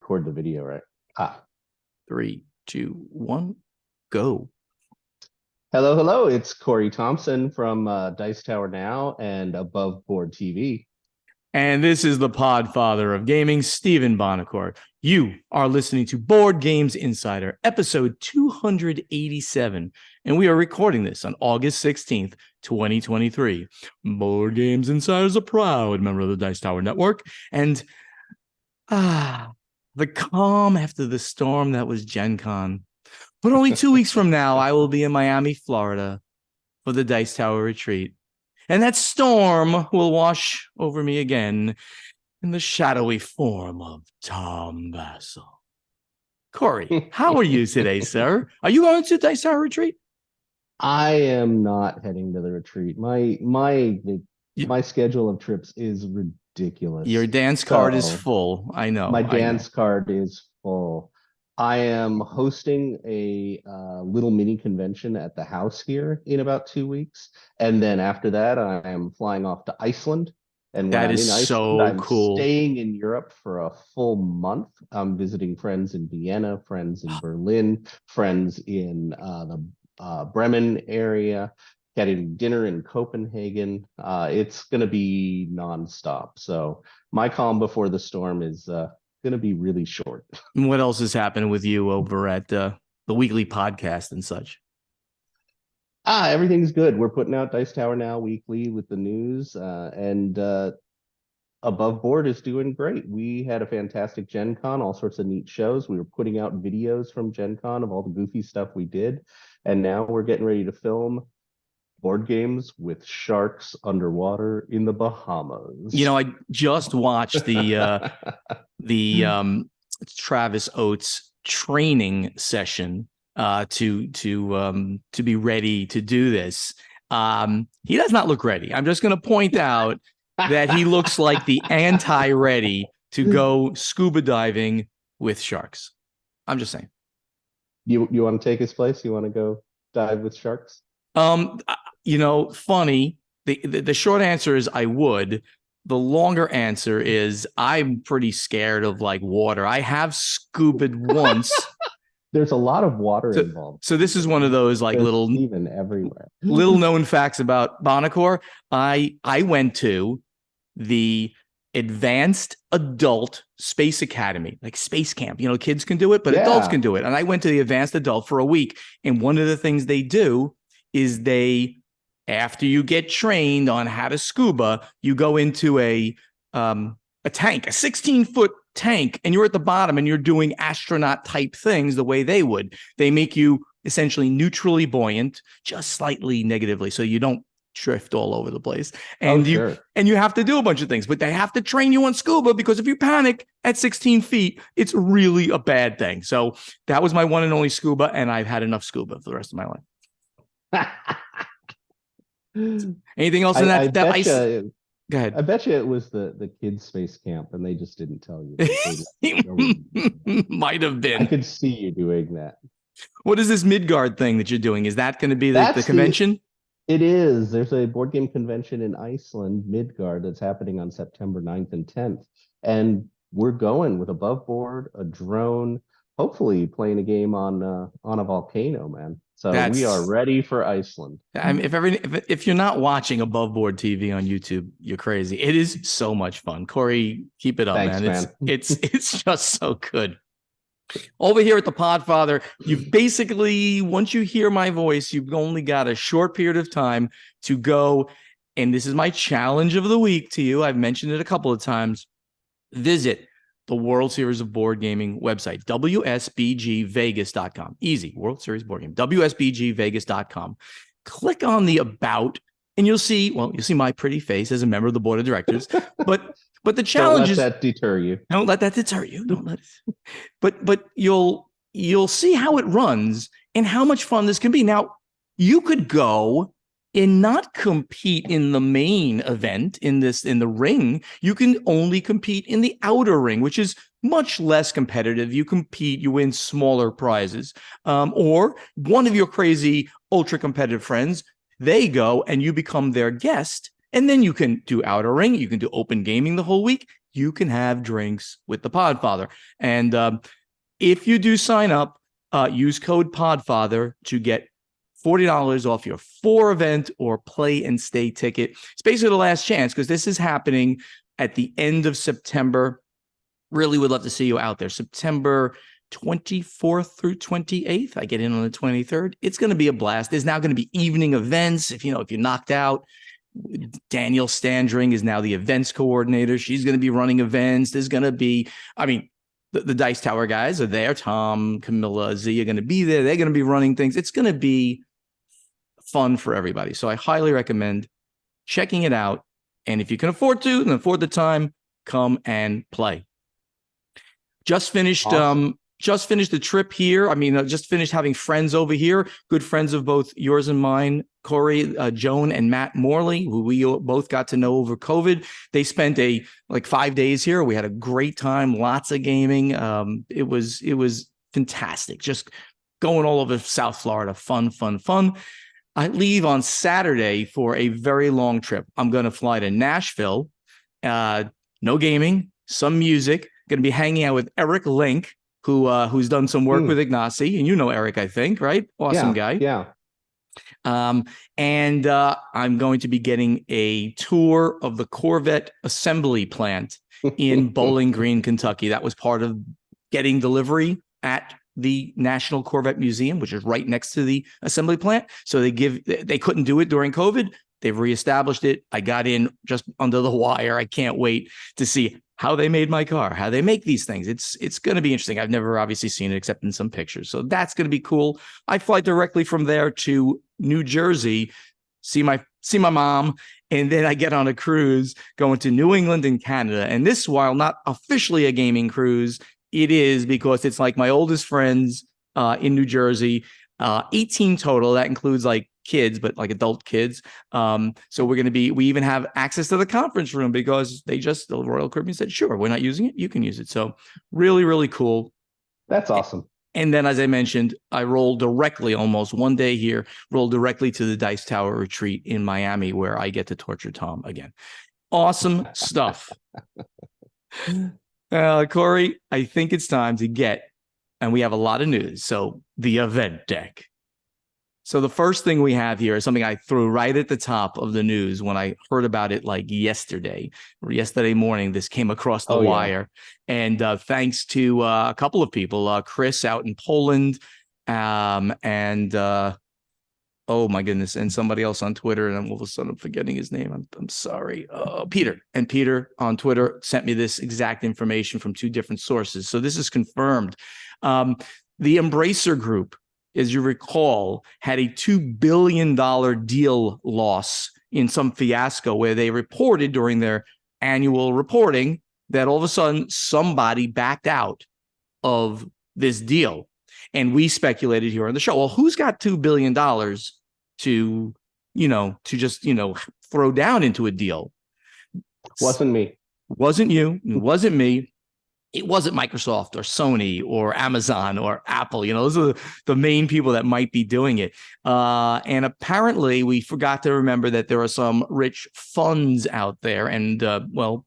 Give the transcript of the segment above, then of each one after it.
record the video, right? 3, 2, 1, go. Hello. It's Corey Thompson from Dice Tower Now and Above Board TV. And this is the Podfather of Gaming, Stephen Bonacore. You are listening to Board Games Insider, episode 287. And we are recording this on August 16th, 2023. Board Games Insider is a proud member of the Dice Tower Network. And the calm after the storm that was Gen Con. But only 2 weeks from now, I will be in Miami, Florida for the Dice Tower retreat. And that storm will wash over me again in the shadowy form of Tom Bassel. Corey, how are you today, sir? Are you going to Dice Tower retreat? I am not heading to the retreat. My schedule of trips is ridiculous. Your dance card is full. I know. My dance card is full. I am hosting a little mini convention at the house here in about 2 weeks. And then after that, I am flying off to Iceland. And when I'm in Iceland, I'm cool. Staying in Europe for a full month. I'm visiting friends in Vienna, friends in Berlin, friends in the Bremen area, getting dinner in Copenhagen. It's going to be nonstop. So my calm before the storm is going to be really short. What else is happening with you over at the weekly podcast and such? Everything's good. We're putting out Dice Tower Now weekly with the news, and Above Board is doing great. We had a fantastic Gen Con, all sorts of neat shows. We were putting out videos from Gen Con of all the goofy stuff we did, and now we're getting ready to film board games with sharks underwater in the Bahamas. You know, I just watched the Travis Oates training session to be ready to do this. He does not look ready. I'm just going to point out that he looks like the anti-ready to go scuba diving with sharks. I'm just saying. You want to take his place? You want to go dive with sharks? You know, funny. The short answer is I would. The longer answer is I'm pretty scared of like water. I have scubaed once. There's a lot of water involved. So this is one of those like even everywhere. Little known facts about Bonacore. I went to the Advanced Adult Space Academy, like space camp. You know, kids can do it, but adults can do it. And I went to the Advanced Adult for a week. And one of the things they do is after you get trained on how to scuba, you go into a tank, a 16-foot tank, and you're at the bottom and you're doing astronaut type things the way they would. They make you essentially neutrally buoyant, just slightly negatively, so you don't drift all over the place. And you have to do a bunch of things, but they have to train you on scuba because if you panic at 16 feet, it's really a bad thing. So that was my one and only scuba, and I've had enough scuba for the rest of my life. Anything else in that ice? Go ahead. I bet you it was the kids' space camp, and they just didn't tell you. Might have been. I could see you doing that. What is this Midgard thing that you're doing? Is that going to be the convention? It is. There's a board game convention in Iceland, Midgard, that's happening on September 9th and 10th. And we're going with Above Board, a drone, hopefully playing a game on a volcano, man. So we are ready for Iceland. If you're not watching Above Board TV on YouTube, you're crazy. It is so much fun. Corey, keep it up, man. It's just so good. Over here at the Podfather, you've basically, once you hear my voice, you've only got a short period of time to go. And this is my challenge of the week to you. I've mentioned it a couple of times. Visit the World Series of Board Gaming website, WSBGVegas.com. Easy, World Series Board Game, WSBGVegas.com. Click on the About, and you'll see my pretty face as a member of the board of directors. But the challenge is... Don't let that deter you. Don't let that deter you. Don't let it. But you'll see how it runs and how much fun this can be. Now, you could go and not compete in the main event in the ring. You can only compete in the outer ring, which is much less competitive. You compete, you win smaller prizes. Or one of your crazy ultra competitive friends, they go and you become their guest. And then you can do outer ring. You can do open gaming the whole week. you can have drinks with the Podfather. And if you do sign up, use code Podfather to get $40 off your 4-event or play and stay ticket. It's basically the last chance because this is happening at the end of September. Really would love to see you out there. September 24th through 28th. I get in on the 23rd. It's going to be a blast. There's now going to be evening events. If you're knocked out, Danielle Standring is now the events coordinator. She's going to be running events. There's going to be, the Dice Tower guys are there. Tom, Camilla, Z are going to be there. They're going to be running things. It's going to be fun for everybody. So I highly recommend checking it out. And if you can afford to and afford the time, come and play. Just finished Awesome. Just finished the trip here. Just finished having friends over here, good friends of both yours and mine, Corey, Joan, and Matt Morley, who we both got to know over COVID. They spent 5 days here. We had a great time, lots of gaming. It was fantastic. Just going all over South Florida. Fun. I leave on Saturday for a very long trip. I'm going to fly to Nashville. No gaming, some music. Going to be hanging out with Eric Link, who's done some work with Ignacy, and you know Eric, I think, right? Awesome guy. Yeah. And I'm going to be getting a tour of the Corvette assembly plant in Bowling Green, Kentucky. That was part of getting delivery at the National Corvette Museum, which is right next to the assembly plant. So they couldn't do it during COVID. They've reestablished it. I got in just under the wire. I can't wait to see how they made my car, how they make these things. It's going to be interesting. I've never obviously seen it except in some pictures. So that's going to be cool. I fly directly from there to New Jersey, see my mom, and then I get on a cruise going to New England and Canada. And this, while not officially a gaming cruise, it is because it's like my oldest friends in New Jersey, 18 total. That includes kids, but adult kids. So we even have access to the conference room because the Royal Caribbean said, sure, we're not using it. You can use it. So really, really cool. That's awesome. And then, as I mentioned, I rolled directly, almost one day here, rolled directly to the Dice Tower retreat in Miami, where I get to torture Tom again. Awesome stuff. Corey, I think it's time to and we have a lot of news. So the event deck. So the first thing we have here is something I threw right at the top of the news when I heard about it yesterday morning. This came across the wire. And thanks to a couple of people, Chris out in Poland, and oh my goodness, and somebody else on Twitter, and all of a sudden I'm forgetting his name. I'm sorry. Peter. And Peter on Twitter sent me this exact information from 2 different sources. So this is confirmed. The Embracer Group, as you recall, had a $2 billion deal loss in some fiasco where they reported during their annual reporting that all of a sudden somebody backed out of this deal. And we speculated here on the show, well, who's got $2 billion to just throw down into a deal? Wasn't me. Wasn't you. It wasn't me. It wasn't Microsoft or Sony or Amazon or Apple. Those are the main people that might be doing it. And apparently we forgot to remember that there are some rich funds out there and,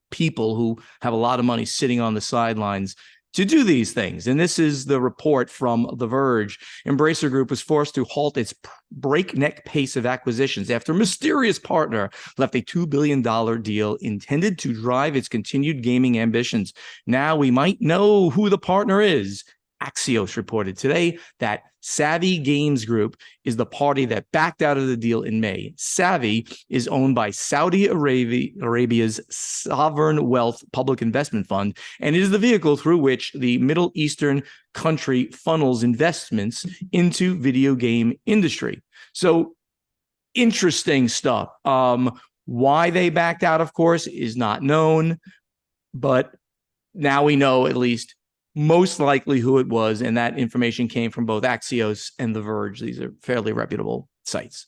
people who have a lot of money sitting on the sidelines to do these things. And this is the report from The Verge. Embracer Group was forced to halt its breakneck pace of acquisitions after a mysterious partner left a $2 billion deal intended to drive its continued gaming ambitions. Now we might know who the partner is. Axios reported today that Savvy Games Group is the party that backed out of the deal in May. Savvy is owned by Saudi Arabia's Sovereign Wealth Public Investment Fund, and it is the vehicle through which the Middle Eastern country funnels investments into video game industry. So interesting stuff. Why they backed out, of course, is not known, but now we know at least most likely who it was, and that information came from both Axios and The Verge. These are fairly reputable sites.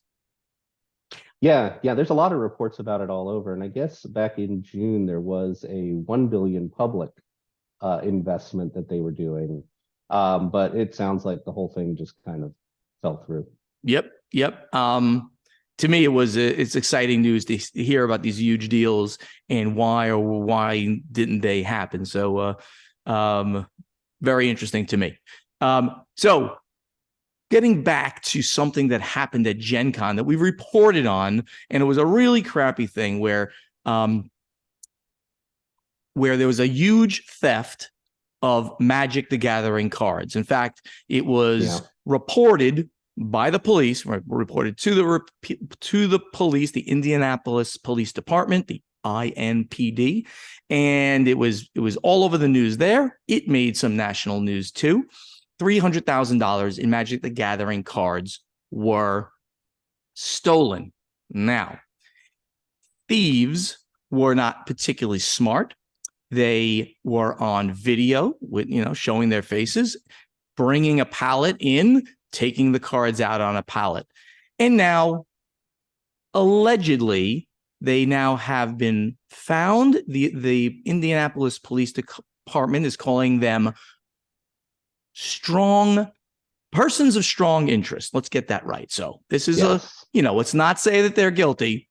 Yeah, there's a lot of reports about it all over. And I guess back in June, there was a $1 billion public investment that they were doing. But it sounds like the whole thing just kind of fell through. Yep. to me, it's exciting news to hear about these huge deals and why didn't they happen. So, very interesting to me. So getting back to something that happened at Gen Con that we reported on, and it was a really crappy thing where there was a huge theft of Magic the Gathering cards. In fact, it was reported by the police, reported to the police, the Indianapolis Police Department, the INPD, and it was all over the news there. It made some national news too. $300,000 in Magic the Gathering cards were stolen. Now, thieves were not particularly smart. They were on video with, showing their faces, bringing a pallet in, taking the cards out on a pallet. And now, allegedly, they now have been found. The Indianapolis Police Department is calling them persons of strong interest. Let's get that right. So this is let's not say that they're guilty,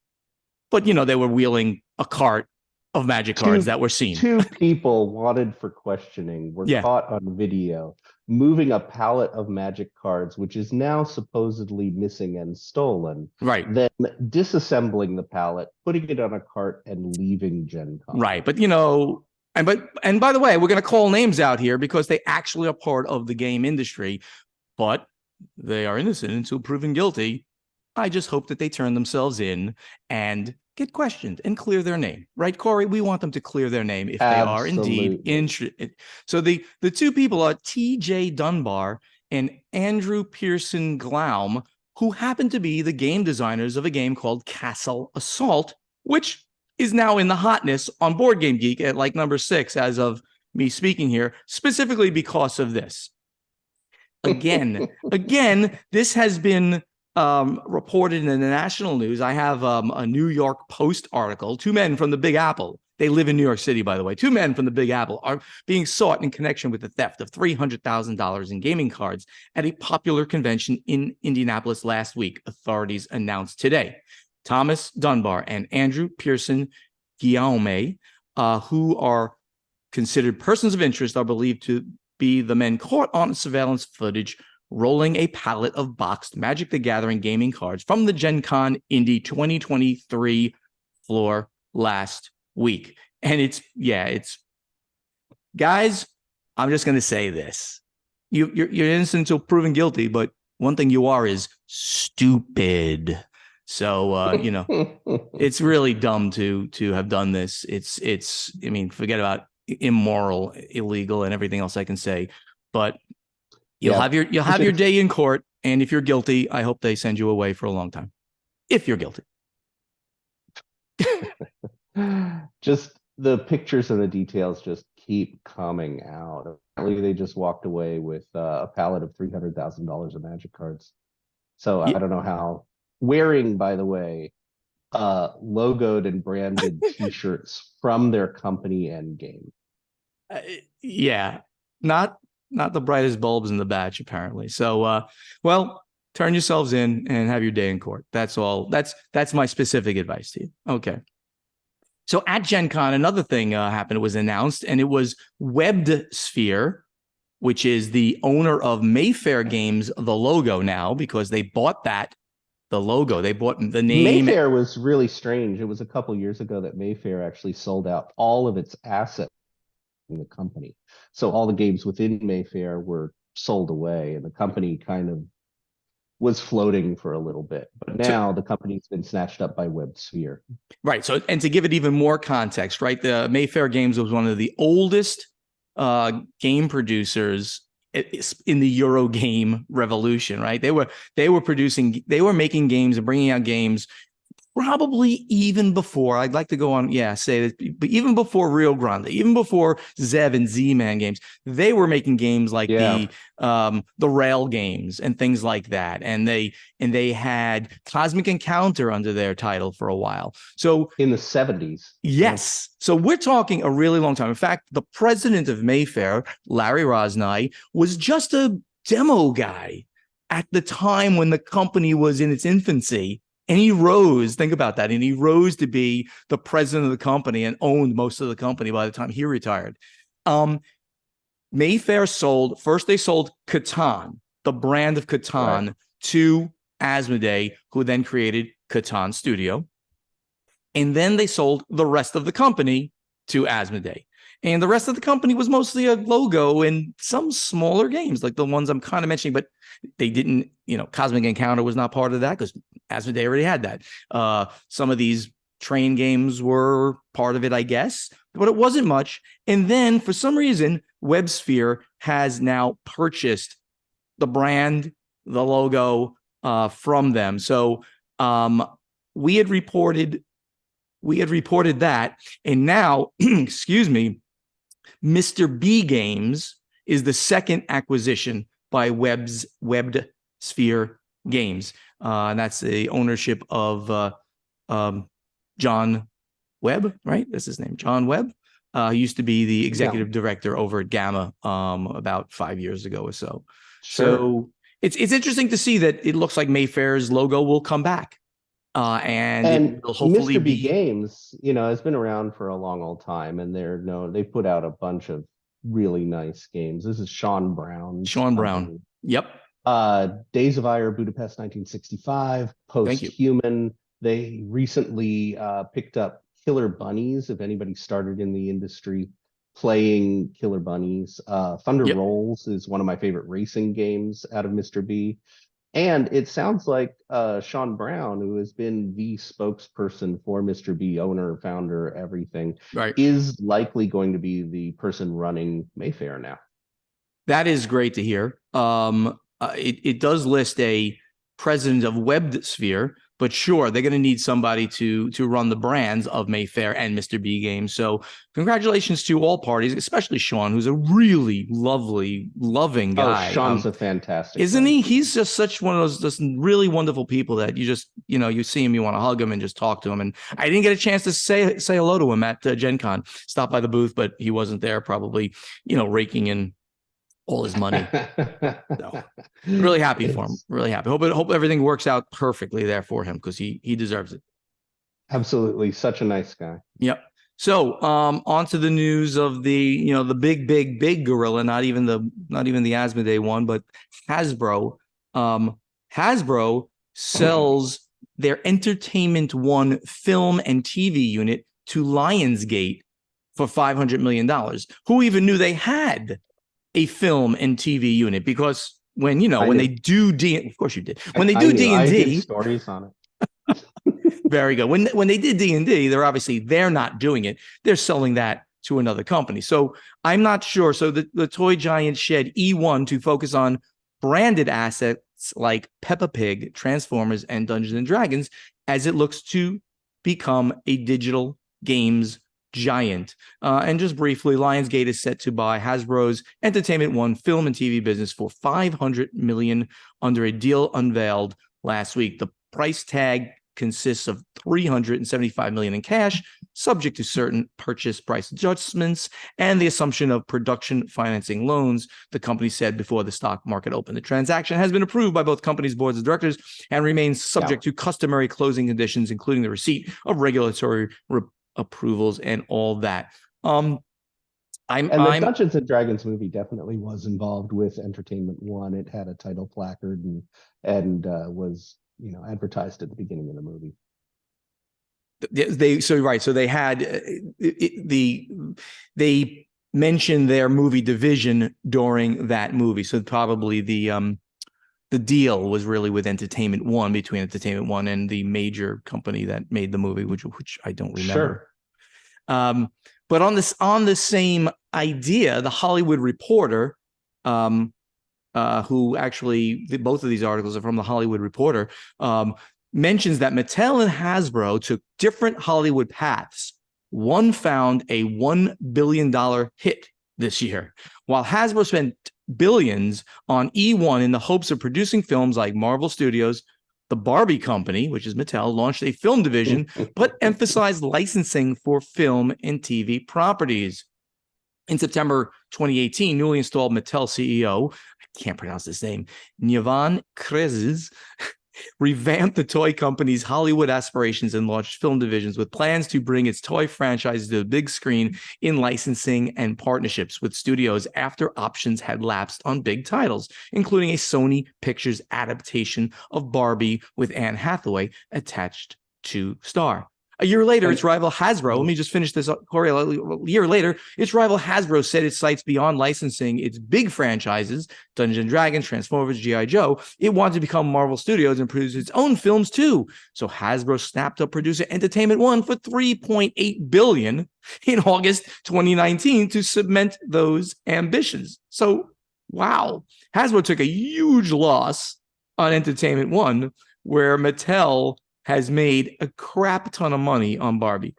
but, they were wheeling a cart of Magic cards that were seen. 2 people wanted for questioning were caught on video moving a pallet of Magic cards, which is now supposedly missing and stolen. Right. Then disassembling the pallet, putting it on a cart, and leaving Gen Con. Right. But, and by the way, we're going to call names out here because they actually are part of the game industry, but they are innocent until proven guilty. I just hope that they turn themselves in and get questioned and clear their name. Right, Corey? We want them to clear their name if they are indeed interested. So the 2 people are TJ Dunbar and Andrew Pearson Glaum, who happen to be the game designers of a game called Castle Assault, which is now in the hotness on Board Game Geek at like number 6 as of me speaking here, specifically because of this. Again, this has been reported in the national news. I have a New York Post article. 2 men from the Big Apple. They live in New York City, by the way. 2 men from the Big Apple are being sought in connection with the theft of $300,000 in gaming cards at a popular convention in Indianapolis last week, authorities announced today. Thomas Dunbar and Andrew Pearson Guillaume, who are considered persons of interest, are believed to be the men caught on surveillance footage rolling a pallet of boxed Magic the Gathering gaming cards from the Gen Con Indy 2023 floor last week. And it's guys, I'm just going to say this. You're innocent until proven guilty, but one thing you are is stupid. So, it's really dumb to have done this. Forget about immoral, illegal, and everything else I can say, but you'll have your day in court, and if you're guilty, I hope they send you away for a long time. If you're guilty. Just the pictures and the details just keep coming out. Apparently, they just walked away with a pallet of $300,000 of Magic cards. So I don't know how. Wearing, by the way, logoed and branded T-shirts from their company and game. Not the brightest bulbs in the batch, apparently. So, turn yourselves in and have your day in court. That's all. That's my specific advice to you. Okay. So at Gen Con, another thing happened. It was announced, and it was Webbed Sphere, which is the owner of Mayfair Games, the logo now, because they bought the logo. They bought the name. Mayfair was really strange. It was a couple years ago that Mayfair actually sold out all of its assets in the company. So all the games within Mayfair were sold away, and the company kind of was floating for a little bit. But now the company's been snatched up by WebSphere. Right. So, and to give it even more context, right, the Mayfair Games was one of the oldest game producers in the Euro game revolution, right? They were making games and bringing out games probably even before, I'd like to go on, say that, but even before Rio Grande, even before Zev and Z-Man games, they were making games like the Rail games and things like that. And they had Cosmic Encounter under their title for a while. So in the 70s. Yes. So we're talking a really long time. In fact, the president of Mayfair, Larry Rosny, was just a demo guy at the time when the company was in its infancy. And he rose, think about that. And he rose to be the president of the company and owned most of the company by the time he retired. Mayfair first they sold Catan, the brand of Catan, to Asmodee, who then created Catan Studio. And then they sold the rest of the company to Asmodee. And the rest of the company was mostly a logo and some smaller games, like the ones I'm kind of mentioning, but they didn't, Cosmic Encounter was not part of that because Asmodee already had that. Some of these train games were part of it, I guess, but it wasn't much. And then for some reason, WebSphere has now purchased the brand, the logo from them. So we had reported that, and now, excuse me, Mr. B Games is the second acquisition by WebSphere Games. And that's the ownership of John Webb, right? That's his name, John Webb. He used to be the executive director over at Gamma about 5 years ago or so. Sure. So it's interesting to see that it looks like Mayfair's logo will come back. And it will hopefully Mr. B Games, has been around for a long time, and they put out a bunch of really nice games. This is Sean Brown. Yep. Days of Ire, Budapest 1965, Post-Human. They recently picked up Killer Bunnies, if anybody started in the industry playing Killer Bunnies. Thunder Rolls is one of my favorite racing games out of Mr. B. And it sounds like Sean Brown, who has been the spokesperson for Mr. B, owner, founder, everything, is likely going to be the person running Mayfair now. That is great to hear. It does list a president of WebSphere, but sure, they're going to need somebody to run the brands of Mayfair and Mr. B Games. So congratulations to all parties, especially Sean, who's a really loving guy. Oh, Sean's a fantastic isn't he? He's just such one of those just really wonderful people that you just, you see him, you want to hug him and just talk to him. And I didn't get a chance to say hello to him at Gen Con. Stopped by the booth, but he wasn't there, probably, raking in all his money. So, really happy for him. Really happy. Hope everything works out perfectly there for him, because he deserves it. Absolutely. Such a nice guy. Yep. So on to the news of the big gorilla, not even the Asmodee one, but Hasbro. Hasbro sells their Entertainment One film and TV unit to Lionsgate for $500 million. Who even knew they had a film and TV unit? Because when they do of course you did. When they do D&D, stories on it. Very good. When they did D&D, they're not doing it. They're selling that to another company. So I'm not sure. So the toy giant shed E1 to focus on branded assets like Peppa Pig, Transformers, and Dungeons and Dragons, as it looks to become a digital games giant. And just briefly, Lionsgate is set to buy Hasbro's Entertainment One film and TV business for $500 million under a deal unveiled last week. The price tag consists of $375 million in cash, subject to certain purchase price adjustments and the assumption of production financing loans, the company said before the stock market opened. The transaction has been approved by both companies' boards of directors and remains subject to customary closing conditions, including the receipt of regulatory approvals and all that. The Dungeons and Dragons movie definitely was involved with Entertainment One. It had a title placard and was advertised at the beginning of the movie. They mentioned their movie division during that movie. So probably the deal was really with Entertainment One, between Entertainment One and the major company that made the movie, which I don't remember. Sure. But on the same idea, the Hollywood Reporter, who actually, both of these articles are from the Hollywood Reporter, mentions that Mattel and Hasbro took different Hollywood paths. One found a $1 billion hit this year, while Hasbro spent billions on E1 in the hopes of producing films like Marvel Studios. The Barbie company, which is Mattel, launched a film division, but emphasized licensing for film and TV properties. In September 2018, newly installed Mattel CEO, I can't pronounce his name, Nivan Krezes, revamped the toy company's Hollywood aspirations and launched film divisions with plans to bring its toy franchises to the big screen in licensing and partnerships with studios after options had lapsed on big titles, including a Sony Pictures adaptation of Barbie with Anne Hathaway attached to star. A year later, its rival Hasbro, let me just finish this up, Corey. A year later, its rival Hasbro set its sights beyond licensing its big franchises, Dungeons & Dragons, Transformers, G.I. Joe. It wanted to become Marvel Studios and produce its own films too. So Hasbro snapped up producer Entertainment One for $3.8 billion in August 2019 to cement those ambitions. So, wow. Hasbro took a huge loss on Entertainment One, where Mattel has made a crap ton of money on Barbie.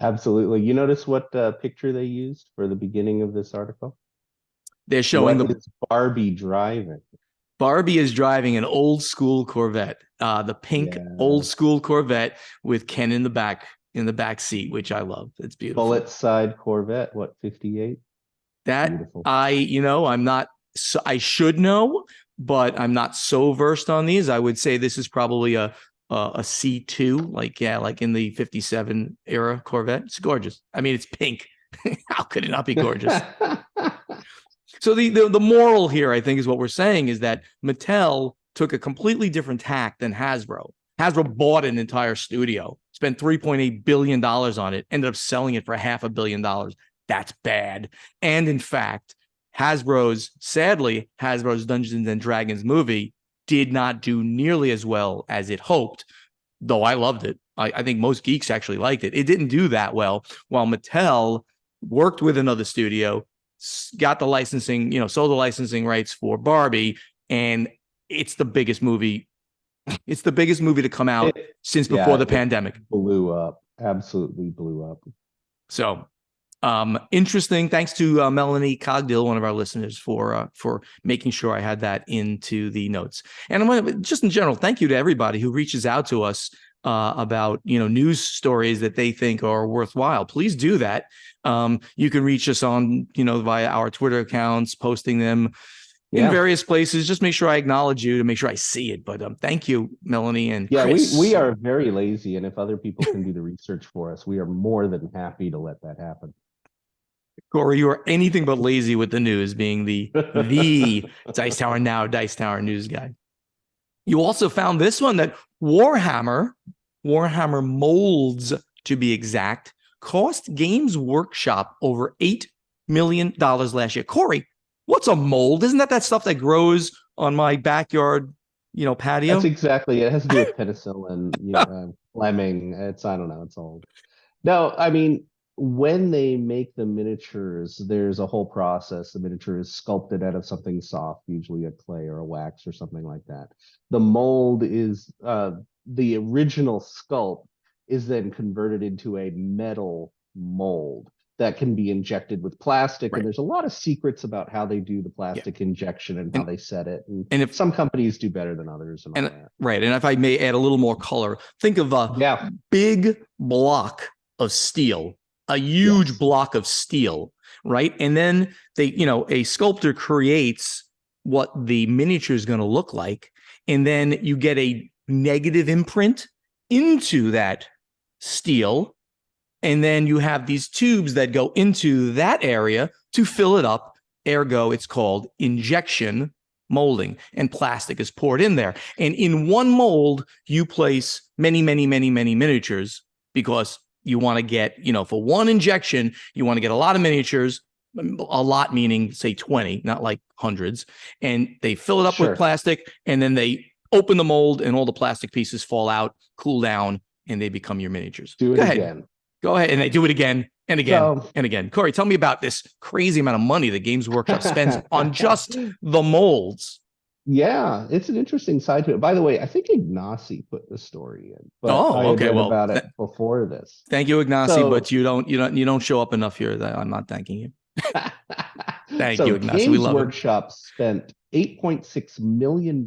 Absolutely. You notice what picture they used for the beginning of this article? They're showing what is Barbie driving? Barbie is driving an old school Corvette, the pink old school Corvette with Ken in the back seat, which I love. It's beautiful. Bullet side Corvette, what, 58? That beautiful. I'm not. So I should know, but I'm not so versed on these. I would say this is probably a C2, like in the 57 era Corvette. It's gorgeous. I mean, it's pink. How could it not be gorgeous? So the moral here, I think, is what we're saying is that Mattel took a completely different tack than Hasbro. Hasbro bought an entire studio, spent $3.8 billion on it, ended up selling it for $500 million. That's bad. And in fact, sadly, Hasbro's Dungeons and Dragons movie did not do nearly as well as it hoped, though I loved it. I think most geeks actually liked it. It didn't do that well, while Mattel worked with another studio, got the licensing, sold the licensing rights for Barbie, and it's the biggest movie. It's the biggest movie to come out since before the pandemic. Blew up. Absolutely blew up. So interesting. Thanks to Melanie Cogdill, one of our listeners, for making sure I had that into the notes. And I want to, just in general, thank you to everybody who reaches out to us about news stories that they think are worthwhile. Please do that. You can reach us on via our Twitter accounts, posting them in various places. Just make sure I acknowledge you to make sure I see it. But thank you, Melanie and Chris. we are very lazy, and if other people can do the research for us, we are more than happy to let that happen. Corey, you are anything but lazy with the news, being the Dice Tower Now Dice Tower news guy. You also found this one that Warhammer molds, to be exact, cost Games Workshop over $8 million last year. Corey, what's a mold? Isn't that stuff that grows on my backyard, patio? That's exactly it. It has to do with penicillin, Fleming. I don't know. It's old. No, I mean, when they make the miniatures, there's a whole process. The miniature is sculpted out of something soft, usually a clay or a wax or something like that. The mold is the original sculpt is then converted into a metal mold that can be injected with plastic. Right. And there's a lot of secrets about how they do the plastic injection and how they set it. And if some companies do better than others. And all that. Right. And if I may add a little more color, think of a big block of steel, a huge block of steel, right? And then a sculptor creates what the miniature is going to look like. And then you get a negative imprint into that steel. And then you have these tubes that go into that area to fill it up. Ergo, it's called injection molding, and plastic is poured in there. And in one mold, you place many, many, many, many miniatures, because you want to get, for one injection, you want to get a lot of miniatures, a lot meaning, say, 20, not like hundreds. And they fill it up with plastic, and then they open the mold, and all the plastic pieces fall out, cool down, and they become your miniatures. Do it again. Go ahead. And they do it again and again and again. Corey, tell me about this crazy amount of money the Games Workshop spends on just the molds. Yeah, it's an interesting side to it. By the way, I think Ignacy put the story in. But I had read about it before this. Thank you, Ignacy, but you don't show up enough here. That I'm not thanking you. Thank you, Ignacy. We love Workshop spent $8.6 million,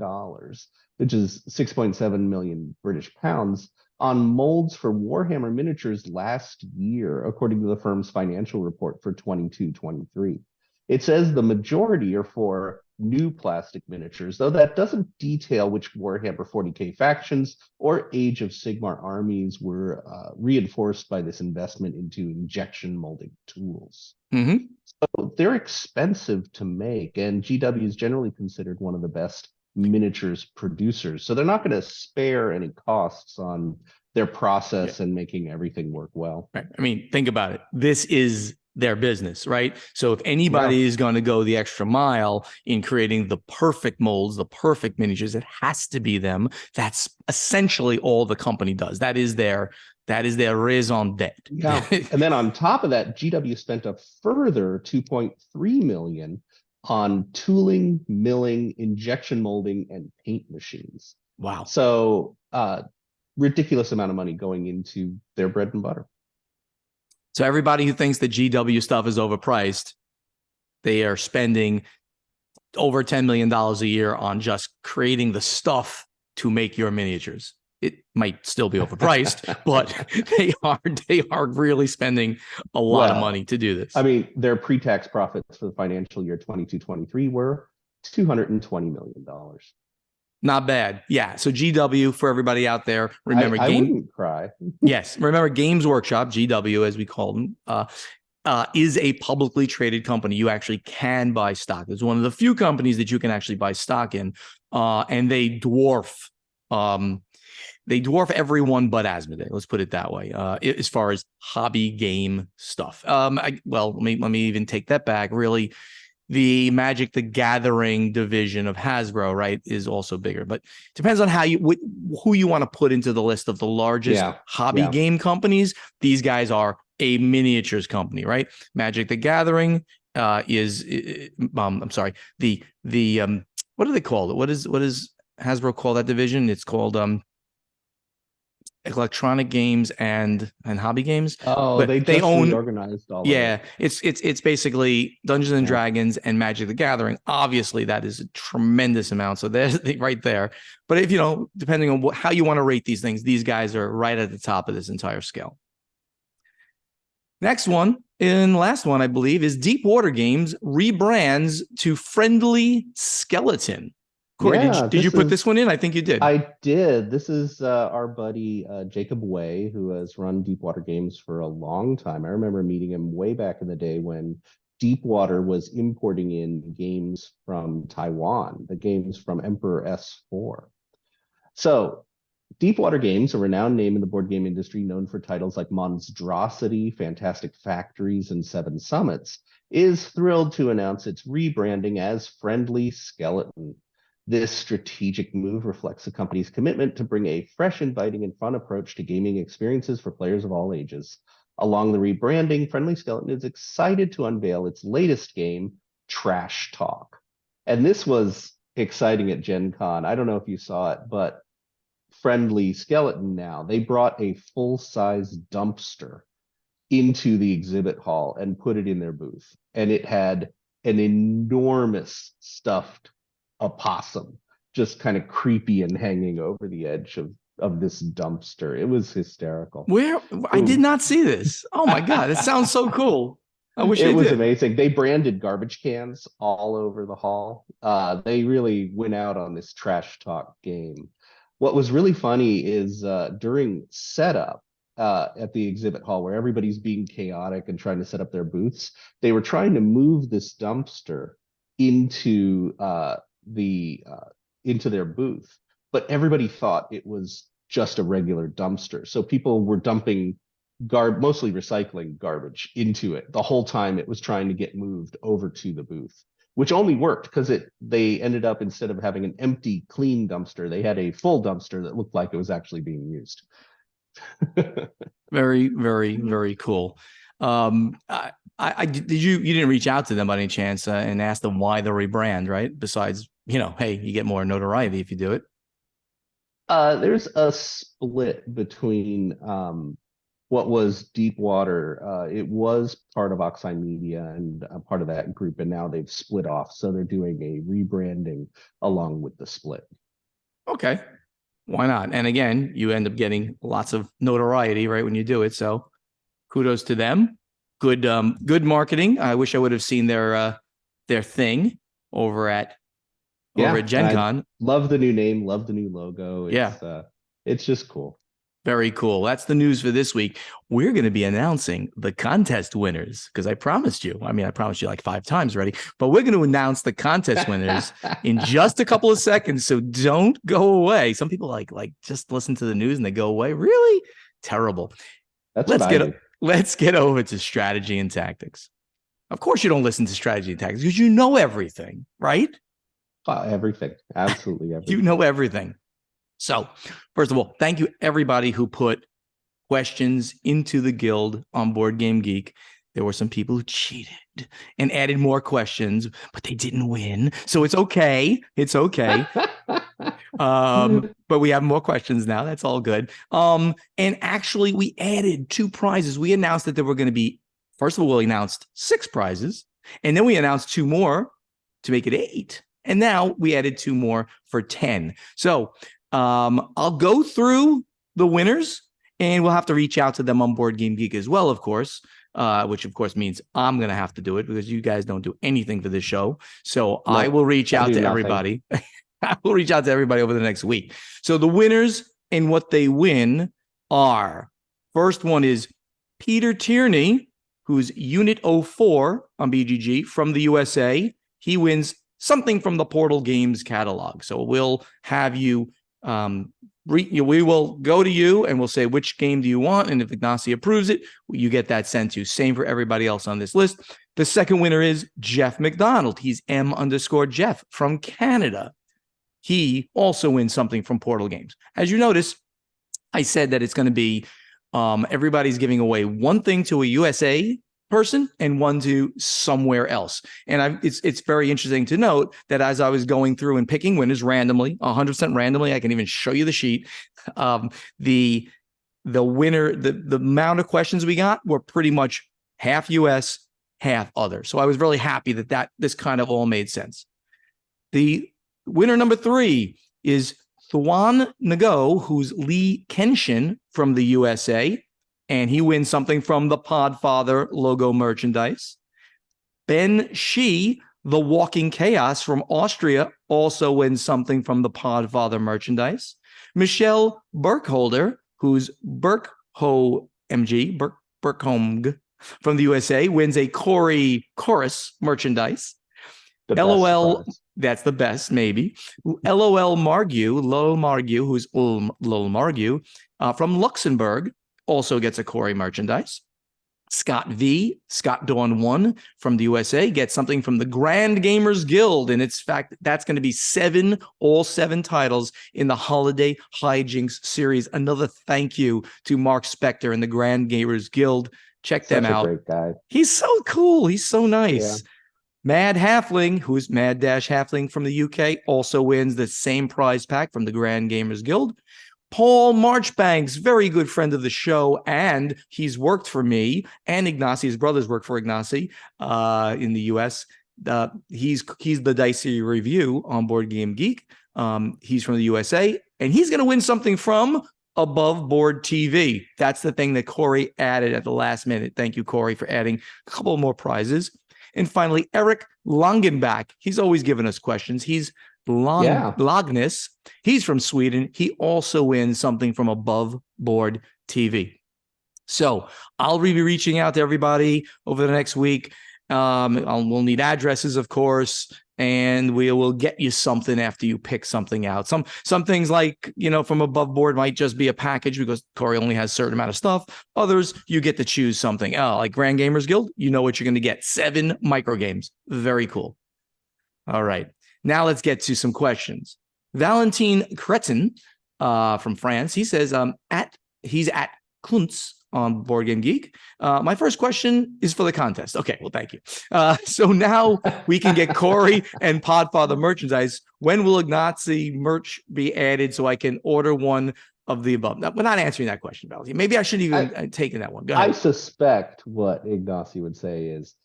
which is 6.7 million British pounds, on molds for Warhammer miniatures last year, according to the firm's financial report for 22-23. It says the majority are for new plastic miniatures, though that doesn't detail which Warhammer 40K factions or Age of Sigmar armies were reinforced by this investment into injection molding tools. Mm-hmm. So they're expensive to make, and GW is generally considered one of the best miniatures producers. So they're not going to spare any costs on their process and making everything work well. Right. I mean, think about it. This is their business, right? So if anybody is going to go the extra mile in creating the perfect molds, the perfect miniatures, it has to be them. That's essentially all the company does. That is their raison d'etre. Yeah. And then on top of that, GW spent a further $2.3 million on tooling, milling, injection molding, and paint machines. Wow. So ridiculous amount of money going into their bread and butter. So everybody who thinks the GW stuff is overpriced, they are spending over $10 million a year on just creating the stuff to make your miniatures. It might still be overpriced, but they are really spending a lot of money to do this. I mean, their pre-tax profits for the financial year 22-23 were $220 million. Not bad. Yeah. So GW, for everybody out there, remember, I wouldn't cry. Yes. Remember, Games Workshop, GW, as we call them, is a publicly traded company. You actually can buy stock. It's one of the few companies that you can actually buy stock in. And they dwarf everyone but Asmodee. Let's put it that way. As far as hobby game stuff. Let me even take that back. Really, the Magic the Gathering division of Hasbro, right, is also bigger. But depends on who you want to put into the list of the largest hobby game companies. These guys are a miniatures company, right? Magic the Gathering is I'm sorry, the what do they call it? What is Hasbro call that division? It's called electronic games and hobby games. Oh, but they own organized all. Yeah, it's basically Dungeons and Dragons and Magic the Gathering. Obviously, that is a tremendous amount. So there's right there. But if depending on how you want to rate these things, these guys are right at the top of this entire scale. Next one and last one, I believe, is Deepwater Games rebrands to Friendly Skeleton. Corey, did you put this one in? I think you did. I did. This is our buddy Jacob Way, who has run Deepwater Games for a long time. I remember meeting him way back in the day when Deepwater was importing in games from Taiwan, the games from Emperor S4. So Deepwater Games, a renowned name in the board game industry known for titles like Monstrosity, Fantastic Factories, and Seven Summits, is thrilled to announce its rebranding as Friendly Skeleton. This strategic move reflects the company's commitment to bring a fresh, inviting, and fun approach to gaming experiences for players of all ages. Along the rebranding, Friendly Skeleton is excited to unveil its latest game, Trash Talk. And this was exciting at Gen Con. I don't know if you saw it, but Friendly Skeleton now, they brought a full-size dumpster into the exhibit hall and put it in their booth. And it had an enormous stuffed opossum, just kind of creepy and hanging over the edge of this dumpster. It was hysterical. I did not see this. Oh my God, it sounds so cool. I wish it was amazing. They branded garbage cans all over the hall. They really went out on this Trash Talk game. What was really funny is during setup at the exhibit hall, where everybody's being chaotic and trying to set up their booths, they were trying to move this dumpster into their booth, but everybody thought it was just a regular dumpster. So people were dumping mostly recycling garbage into it the whole time it was trying to get moved over to the booth, which only worked because they ended up, instead of having an empty, clean dumpster, they had a full dumpster that looked like it was actually being used. Very, very, very cool. You didn't reach out to them by any chance and ask them why the rebrand, right? Besides, hey, you get more notoriety if you do it. There's a split between what was Deepwater. It was part of Oxeye Media and a part of that group, and now they've split off. So they're doing a rebranding along with the split. Okay. Why not? And again, you end up getting lots of notoriety, right, when you do it. So kudos to them. Good marketing. I wish I would have seen their thing over at over Yeah, at Gen and I Con. love the new name, love the new logo. It's just cool. Very cool. That's the news for this week. We're going to be announcing the contest winners because I promised you. I mean, I promised you like 5 times already, but we're going to announce the contest winners in just a couple of seconds. So don't go away. Some people like just listen to the news and they go away. Really terrible. That's what I do. Let's get over to strategy and tactics. Of course, you don't listen to strategy and tactics because you know everything, right? Everything. Absolutely everything. You know everything. So, first of all, thank you everybody who put questions into the guild on Board Game Geek. There were some people who cheated and added more questions, but they didn't win. So it's okay. It's okay. But we have more questions now. That's all good. And actually, we added 2 prizes. We announced that there were going to be, first of all, we announced 6 prizes, and then we announced 2 more to make it 8. And now we added 2 more for 10. So I'll go through the winners, and we'll have to reach out to them on Board Game Geek as well, of course, which of course means I'm going to have to do it because you guys don't do anything for this show. So no, I will reach out to everybody. I will reach out to everybody over the next week. So the winners and what they win are, first one is Peter Tierney, who's Unit 04 on BGG from the USA. He wins something from the Portal Games catalog. So we'll have you we will go to you and we'll say, which game do you want? And if Ignacy approves it, you get that sent to you. Same for everybody else on this list. The second winner is Jeff McDonald. He's M_Jeff from Canada. He also wins something from Portal Games. As you notice, I said that it's going to be everybody's giving away one thing to a USA person and one to somewhere else. And it's very interesting to note that as I was going through and picking winners randomly, 100% randomly, I can even show you the sheet. The winner, the amount of questions we got were pretty much half US, half other. So I was really happy that this kind of all made sense. The winner number 3 is Thuan Ngo, who's Lee Kenshin from the USA. And he wins something from the Podfather logo merchandise. Ben Shi, the Walking Chaos from Austria, also wins something from the Podfather merchandise. Michelle Burkholder, who's Burkholm from the USA, wins a Corey Chorus merchandise. LOL, that's the best, maybe. LOL Margu, who's Lol Margu, from Luxembourg, also gets a Corey merchandise. Scott Dawn 1 from the USA gets something from the Grand Gamers Guild. And it's fact that's going to be all 7 titles in the Holiday Hijinks series. Another thank you to Mark Spector and the Grand Gamers Guild. Check them out. Great guy. He's so cool. He's so nice. Yeah. Mad Halfling, who's Mad-Halfling from the UK, also wins the same prize pack from the Grand Gamers Guild. Paul Marchbanks, very good friend of the show, and he's worked for me and Ignacy. His brothers work for Ignacy in the US. He's the Dicey Review on Board Game Geek. He's from the USA, and he's going to win something from Above Board TV. That's the thing that Corey added at the last minute. Thank you, Corey, for adding a couple more prizes. And finally, Eric Langenbach. He's always given us questions. He's Lagnus. He's from Sweden. He also wins something from Above Board TV. So I'll be reaching out to everybody over the next week. We'll need addresses, of course, and we will get you something after you pick something out. Some things like, from Above Board might just be a package because Corey only has a certain amount of stuff. Others, you get to choose something. Like Grand Gamers Guild, you know what you're going to get. 7 micro games. Very cool. All right. Now let's get to some questions. Valentin Cretin from France. He says he's at Kuntz on Board Game Geek. My first question is for the contest. Okay, well, thank you. So now we can get Corey and Podfather merchandise. When will Ignacy merch be added so I can order one of the above? Now, we're not answering that question, Valentin. Maybe I shouldn't even taken that one. Go ahead. I suspect what Ignacy would say is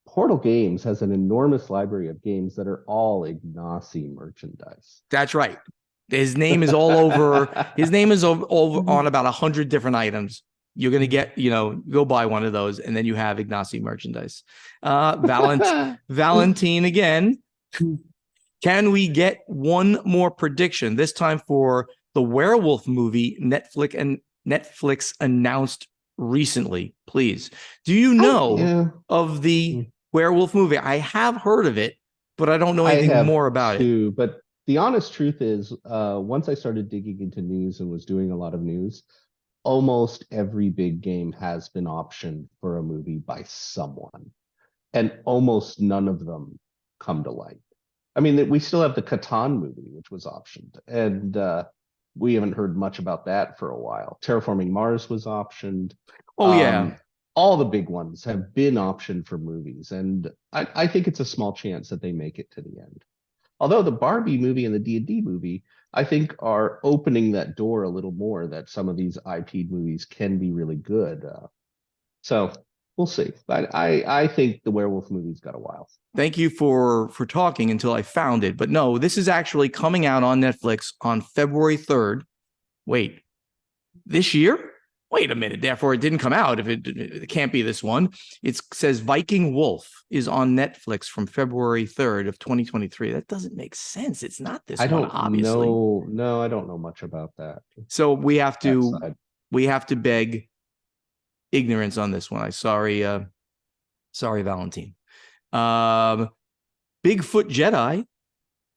Portal Games has an enormous library of games that are all Ignacy merchandise. That's right. His name is all over. His name is over on about 100 different items. You're going to get, go buy one of those, and then you have Ignacy merchandise. Valentin again. Can we get one more prediction, this time for the werewolf movie Netflix announced recently, please? Do you know of the werewolf movie? I have heard of it, but I don't know anything more about it. But the honest truth is, once I started digging into news and was doing a lot of news, almost every big game has been optioned for a movie by someone, and almost none of them come to light. I mean, we still have the Catan movie, which was optioned, and we haven't heard much about that for a while. Terraforming Mars was optioned. Oh, yeah. All the big ones have been optioned for movies, and I think it's a small chance that they make it to the end. Although the Barbie movie and the D&D movie, I think, are opening that door a little more, that some of these IP movies can be really good. So we'll see. But I think the werewolf movie's got a while. Thank you for talking until I found it. But no, this is actually coming out on Netflix on February 3rd. Wait, this year? Wait a minute. Therefore, it didn't come out. If it can't be this one. It says Viking Wolf is on Netflix from February 3rd of 2023. That doesn't make sense. It's not this one, obviously. No, I don't know much about that. So we have to beg ignorance on this one. I'm sorry, Valentine. Bigfoot Jedi,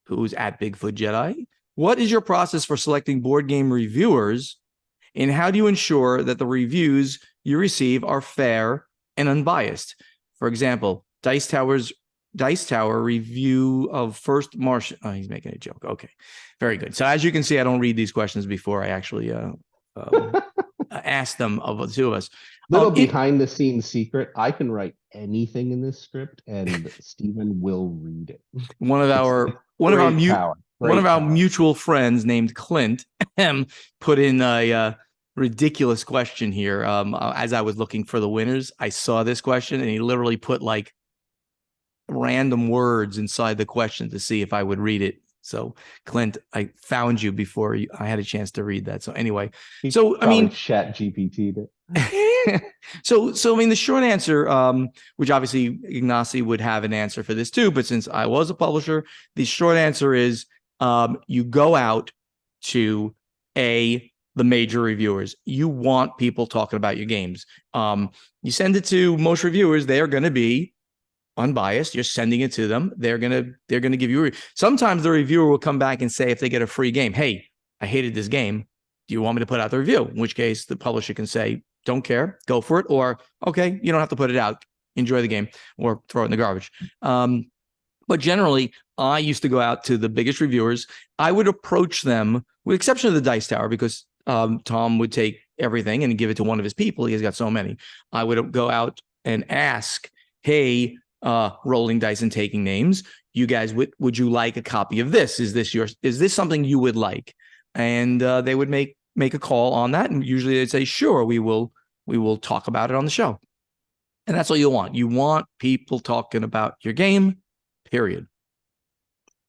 who's at Bigfoot Jedi. What is your process for selecting board game reviewers, and how do you ensure that the reviews you receive are fair and unbiased? For example, Dice Tower review of First Martian. Oh, he's making a joke. Okay, very good. So as you can see, I don't read these questions before I actually ask them of the two of us. Little behind the scenes secret: I can write anything in this script, and Stephen will read it. One of our mutual friends named Clint put in a ridiculous question here. As I was looking for the winners, I saw this question, and he literally put like random words inside the question to see if I would read it. So, Clint, I found you before I had a chance to read that. So anyway, I mean, Chat GPT'd it. So I mean, the short answer, which obviously Ignacy would have an answer for this too, but since I was a publisher, the short answer is you go out to the major reviewers. You want people talking about your games. You send it to most reviewers; they are going to be unbiased. You're sending it to them. They're gonna give you. Sometimes the reviewer will come back and say, if they get a free game, "Hey, I hated this game. Do you want me to put out the review?" In which case, the publisher can say, "Don't care, go for it," or "Okay, you don't have to put it out. Enjoy the game," or throw it in the garbage. But generally, I used to go out to the biggest reviewers. I would approach them, with the exception of the Dice Tower, because Tom would take everything and give it to one of his people. He has got so many. I would go out and ask, "Hey, rolling dice and taking names, you guys, would you like a copy of this? Is this something you would like?" And they would make a call on that, and usually they'd say, "Sure, we will talk about it on the show." And that's all you want. You want people talking about your game, period.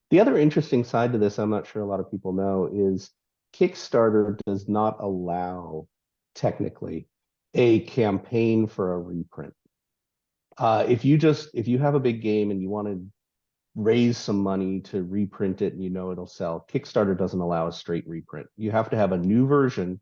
The other interesting side to this, I'm not sure a lot of people know, is Kickstarter does not allow, technically, a campaign for a reprint. If you have a big game and you want to raise some money to reprint it and you know it'll sell, Kickstarter doesn't allow a straight reprint. You have to have a new version,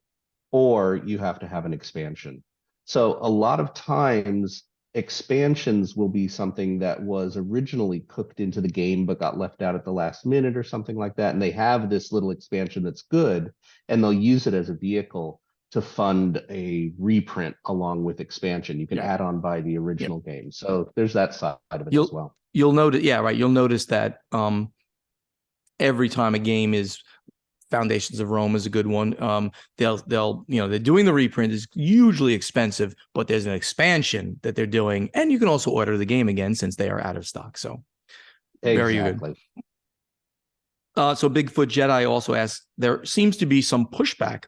or you have to have an expansion. So a lot of times expansions will be something that was originally cooked into the game but got left out at the last minute or something like that, and they have this little expansion that's good, and they'll use it as a vehicle to fund a reprint along with expansion. You can add on by the original game. So there's that side of it as well. You'll notice, you'll notice that every time a game is, Foundations of Rome is a good one. They're doing the reprint is usually expensive, but there's an expansion that they're doing, and you can also order the game again since they are out of stock. So very good. So Bigfoot Jedi also asks, there seems to be some pushback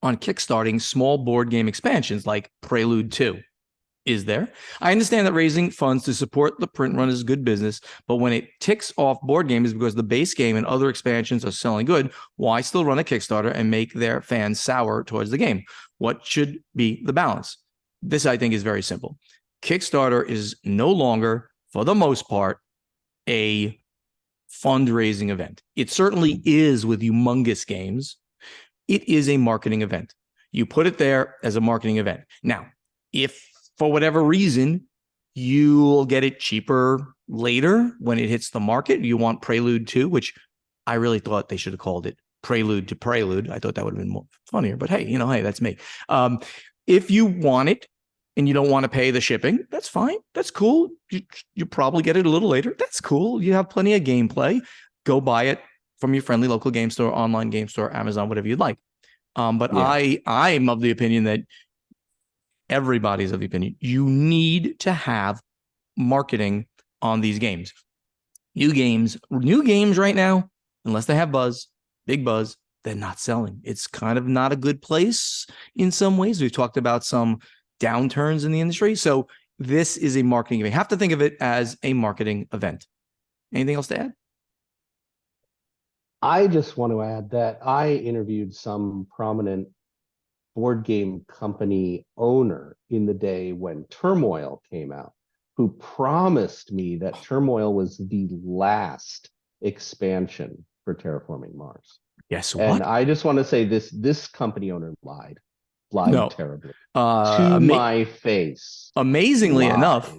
on kickstarting small board game expansions like Prelude 2. Is there? I understand that raising funds to support the print run is good business, but when it ticks off board games because the base game and other expansions are selling good, why still run a Kickstarter and make their fans sour towards the game? What should be the balance? This, I think, is very simple. Kickstarter is no longer, for the most part, a fundraising event. It certainly is with humongous games. It is a marketing event. You put it there as a marketing event. Now, if for whatever reason you'll get it cheaper later when it hits the market, you want Prelude 2, which I really thought they should have called it Prelude to Prelude. I thought that would have been more funnier, but hey, hey, that's me. If you want it and you don't want to pay the shipping, that's fine. That's cool. You probably get it a little later. That's cool. You have plenty of gameplay. Go buy it from your friendly local game store, online game store, Amazon, whatever you'd like. But yeah. I'm of the opinion that everybody's of the opinion you need to have marketing on these games. New games right now, unless they have buzz, big buzz, they're not selling. It's kind of not a good place in some ways. We've talked about some downturns in the industry. So this is a marketing event. You have to think of it as a marketing event. Anything else to add? I just want to add that I interviewed some prominent board game company owner in the day when Turmoil came out, who promised me that Turmoil was the last expansion for Terraforming Mars. Guess what? And I just want to say this company owner lied terribly to my face. Amazingly enough,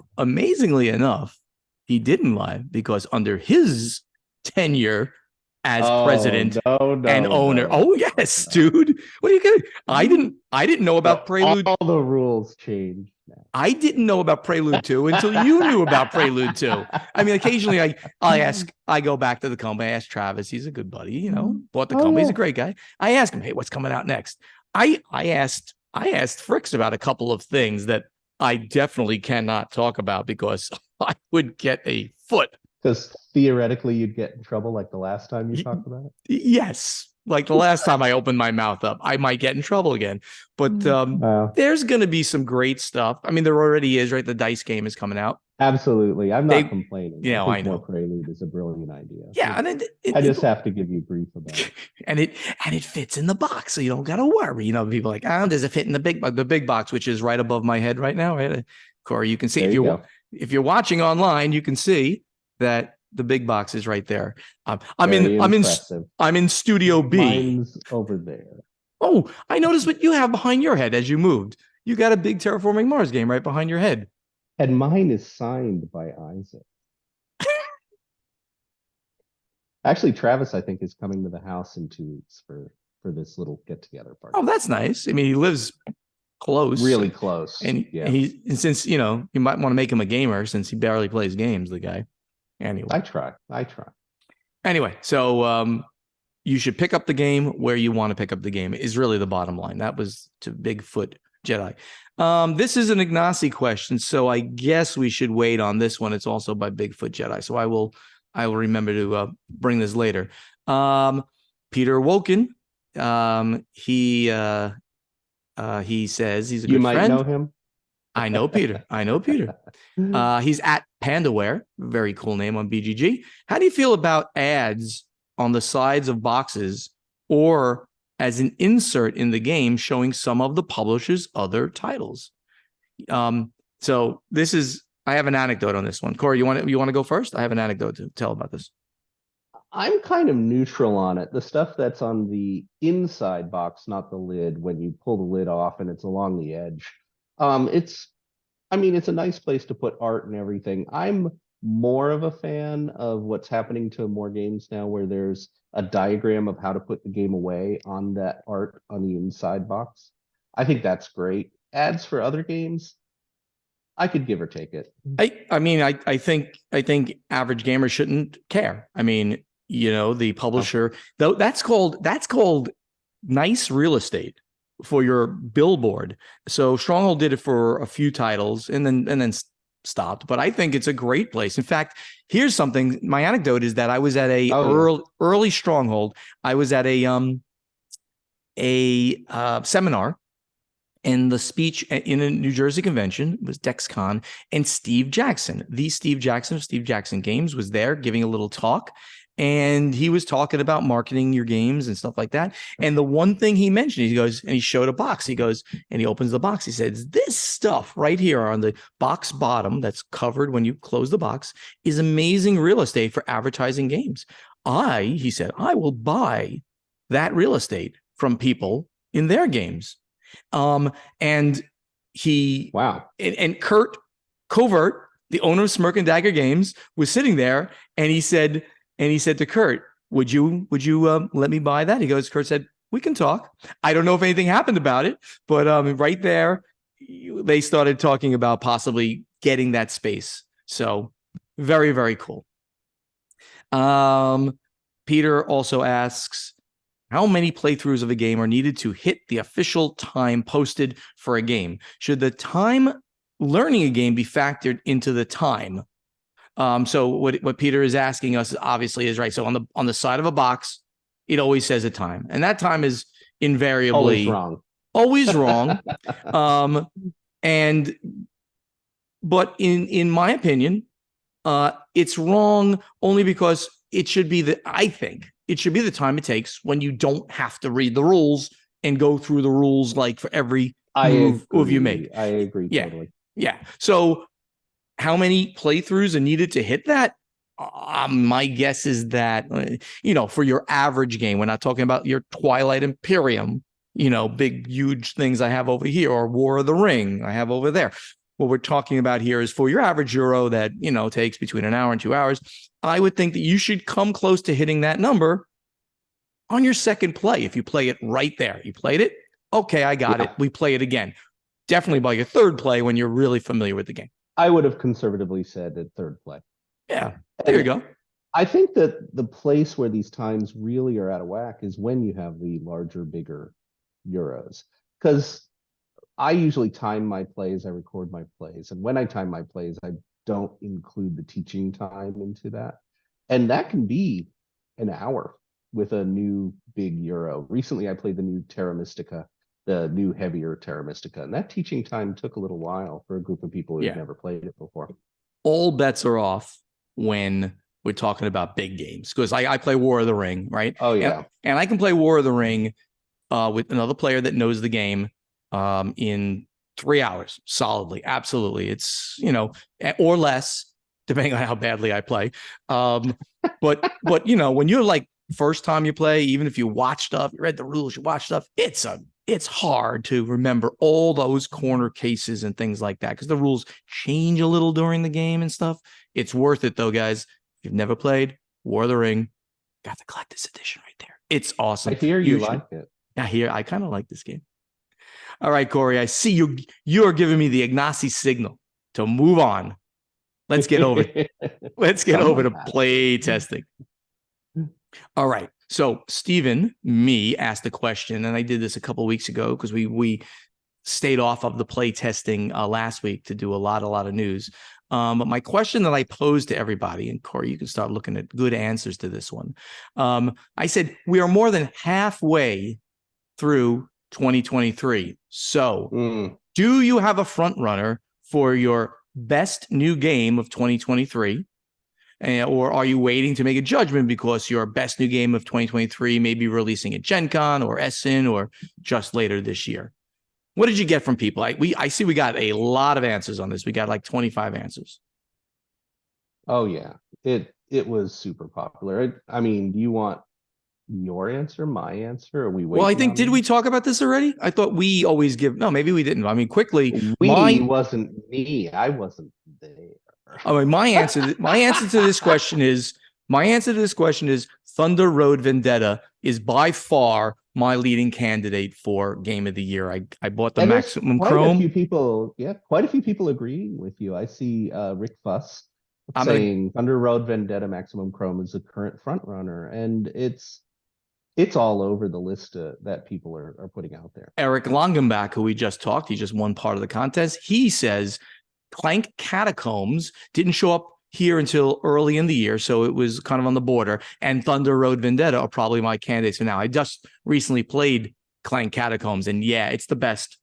he didn't lie, because under his tenure as president and owner. Oh yes, dude. What are you kidding? I didn't know about Prelude. All the rules changed now. I didn't know about Prelude 2 until you knew about Prelude 2. I mean, occasionally I go back to the company. I ask Travis, he's a good buddy, bought the company. He's a great guy. I ask him, hey, what's coming out next? I asked Fricks about a couple of things that I definitely cannot talk about because I would get a foot. Because theoretically you'd get in trouble like the last time you talked about it? Yes. Like the last time I opened my mouth up, I might get in trouble again. But there's going to be some great stuff. I mean, there already is, right? The dice game is coming out. Absolutely. I'm not complaining. I know. More Prelude is a brilliant idea. Yeah. And I just have to give you grief about it. And it fits in the box, so you don't got to worry. People are like, does it fit in the big box, which is right above my head right now, right? Corey, you can see if you're watching online, you can see that the big box is right there. I'm in Studio B. Mine's over there. Oh, I noticed what you have behind your head as you moved. You got a big Terraforming Mars game right behind your head. And mine is signed by Isaac. Actually, Travis, I think, is coming to the house in 2 weeks for this little get-together party. Oh, that's nice. I mean, he lives close. Really close. And since, you might want to make him a gamer since he barely plays games, the guy. Anyway. I try. Anyway, so you should pick up the game where you want to pick up the game is really the bottom line. That was to Bigfoot Jedi. This is an Ignacy question, so I guess we should wait on this one. It's also by Bigfoot Jedi, so I will remember to bring this later. Peter Woken, he says he's a good friend. You might know him. I know Peter. He's at Pandaware, very cool name on BGG. How do you feel about ads on the sides of boxes or as an insert in the game showing some of the publisher's other titles? So this is, I have an anecdote on this one. Corey, you want to go first? I have an anecdote to tell about this. I'm kind of neutral on it. The stuff that's on the inside box, not the lid, when you pull the lid off and it's along the edge. It's a nice place to put art and everything. I'm more of a fan of what's happening to more games now where there's a diagram of how to put the game away on that art on the inside box. I think that's great. Ads for other games, I could give or take it. I think average gamers shouldn't care. I mean, the publisher, though, that's called nice real estate for your billboard. So Stronghold did it for a few titles and then stopped, but I think it's a great place. In fact, here's something. My anecdote is that I was at a early Stronghold. I was at a seminar, and the speech in a New Jersey convention was DexCon, and Steve Jackson of Steve Jackson Games was there giving a little talk. and he was talking about marketing your games and stuff like that. And the one thing he mentioned, he goes, and he showed a box. He goes, and he opens the box. He says, this stuff right here on the box bottom that's covered when you close the box is amazing real estate for advertising games. He said, I will buy that real estate from people in their games. And he, Wow. And Kurt Covert, the owner of Smirk and Dagger Games, was sitting there, and he said to Kurt, would you let me buy that? He goes, Kurt said, we can talk. I don't know if anything happened about it, but right there, they started talking about possibly getting that space. So very, very cool. Peter also asks, how many playthroughs of a game are needed to hit the official time posted for a game? Should the time learning a game be factored into the time? So what Peter is asking us obviously is right. So on the side of a box, it always says a time, and that time is invariably always wrong. But in my opinion, it's wrong only because it should be I think it should be the time it takes when you don't have to read the rules and go through the rules like for every move you make. I agree totally. Yeah. So how many playthroughs are needed to hit that? My guess is that, for your average game, we're not talking about your Twilight Imperium, big, huge things I have over here, or War of the Ring I have over there. What we're talking about here is for your average Euro that, takes between an hour and 2 hours. I would think that you should come close to hitting that number on your second play. If you play it right there, you played it. Okay, I got it. We play it again. Definitely by your third play when you're really familiar with the game. I would have conservatively said at third play. Yeah, there you go. I think that the place where these times really are out of whack is when you have the larger, bigger Euros. Because I usually time my plays, I record my plays. And when I time my plays, I don't include the teaching time into that. And that can be an hour with a new big Euro. Recently, I played the new Terra Mystica, the new heavier Terra Mystica. And that teaching time took a little while for a group of people who'd never played it before. All bets are off when we're talking about big games. Because I play War of the Ring, right? Oh, yeah. And I can play War of the Ring with another player that knows the game in 3 hours solidly. Absolutely. It's, or less, depending on how badly I play. But when you're like first time you play, even if you watch stuff, you read the rules, you watch stuff, it's hard to remember all those corner cases and things like that because the rules change a little during the game and stuff. It's worth it though, guys. If you've never played War of the Ring, got the collector's edition right there. It's awesome. I hear you like it. I kind of like this game. All right, Corey, I see you're giving me the Ignacy signal to move on. Let's get over to play testing. All right. So Stephen, asked the question, and I did this a couple of weeks ago because we stayed off of the play testing last week to do a lot of news. But my question that I posed to everybody, and Corey, you can start looking at good answers to this one. I said, we are more than halfway through 2023. So do you have a front runner for your best new game of 2023? Or are you waiting to make a judgment because your best new game of 2023 may be releasing at Gen Con or Essen or just later this year? What did you get from people? I see we got a lot of answers on this. We got like 25 answers. Oh, yeah. It was super popular. I mean, do you want your answer, my answer? Are we waiting? Well, I think, did we talk about this already? I thought we always give. No, maybe we didn't. I mean, quickly. Wasn't me. I wasn't there. I mean, my answer to this question is Thunder Road Vendetta is by far my leading candidate for Game of the Year. I bought the Maximum Chrome. Quite a few people agreeing with you. I see Rick Fuss saying Thunder Road Vendetta Maximum Chrome is the current front runner, and it's all over the list that people are putting out there. Eric Longenbach, who we just talked, he just won part of the contest. He says Clank Catacombs didn't show up here until early in the year, so it was kind of on the border. And Thunder Road Vendetta are probably my candidates for now. I just recently played Clank Catacombs, and yeah, it's the best.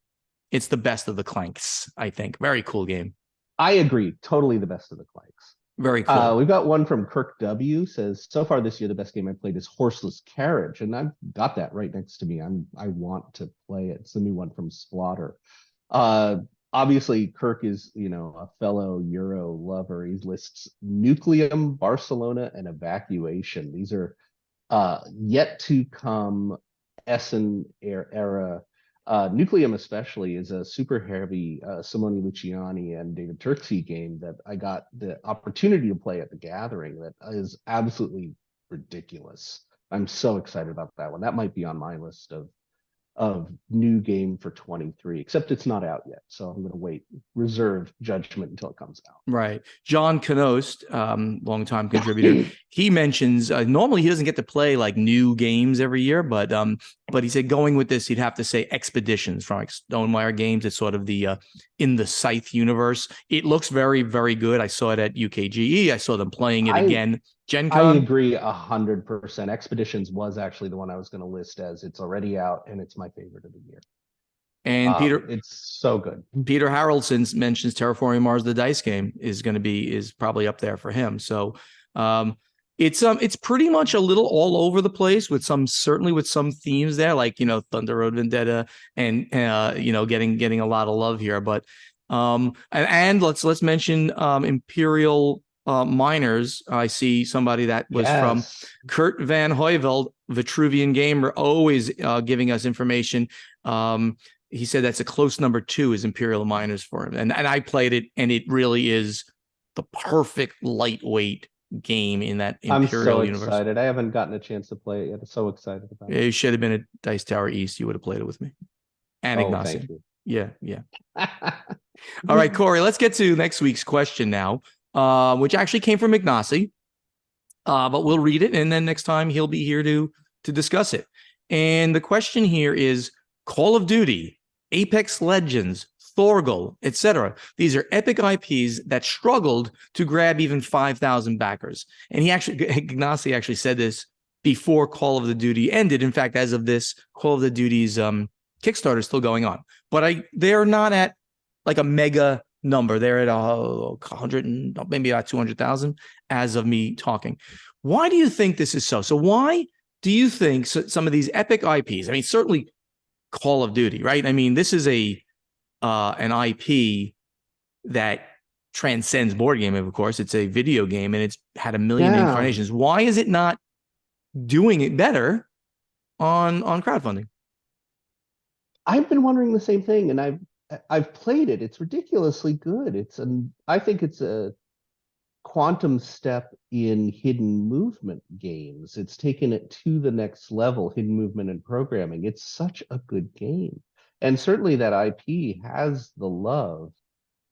It's the best of the Clanks, I think. Very cool game. I agree. Totally the best of the Clanks. Very cool. We've got one from Kirk W. Says, so far this year, the best game I played is Horseless Carriage, and I've got that right next to me. I want to play it. It's the new one from Splotter. Uh, Obviously, Kirk is, a fellow Euro lover. He lists Nucleum, Barcelona, and Evacuation. These are yet to come Essen era. Nucleum especially is a super heavy Simone Luciani and David Turksey game that I got the opportunity to play at the gathering that is absolutely ridiculous. I'm so excited about that one. That might be on my list of new game for 23, except it's not out yet. So I'm going to wait, reserve judgment until it comes out. Right. John Knost, longtime contributor, he mentions normally he doesn't get to play like new games every year, but he said going with this, he'd have to say Expeditions from like Stonemaier Games. It's sort of the in the Scythe universe. It looks very, very good. I saw it at UKGE. I saw them playing it again. Gen I Con. agree 100%. Expeditions was actually the one I was going to list as it's already out and it's my favorite of the year. And it's so good. Peter Harrelson mentions Terraforming Mars, the dice game is probably up there for him. So it's pretty much a little all over the place with some themes there, like Thunder Road Vendetta and getting a lot of love here. But and let's mention Imperial Miners. I see somebody that was from Kurt Van Hoyveld, Vitruvian Gamer, always giving us information. He said that's a close number 2 is Imperial Miners for him. And I played it, and it really is the perfect lightweight game in that Imperial universe. I'm so excited. I haven't gotten a chance to play it yet. I'm so excited about it. You should have been at Dice Tower East. You would have played it with me. And Ignacy. Thank you. Yeah. All right, Corey, let's get to next week's question now, which actually came from Ignacy. But we'll read it, and then next time he'll be here to discuss it. And the question here is Call of Duty, Apex Legends, Thorgal, etc. These are epic IPs that struggled to grab even 5,000 backers. And Ignacy actually said this before Call of Duty ended. In fact, as of this, Call of Duty's Kickstarter is still going on. But they're not at like a mega number. They're at 100 and maybe about 200,000 as of me talking. Why do you think this is so? So why do you think some of these epic IPs, I mean, certainly Call of Duty, right? I mean, this is an IP that transcends board game, of course. It's a video game, and it's had 1 million incarnations. Why is it not doing it better on crowdfunding? I've been wondering the same thing, and I've played it. It's ridiculously good. I think it's a quantum step in hidden movement games. It's taken it to the next level, hidden movement and programming. It's such a good game. And certainly that IP has the love.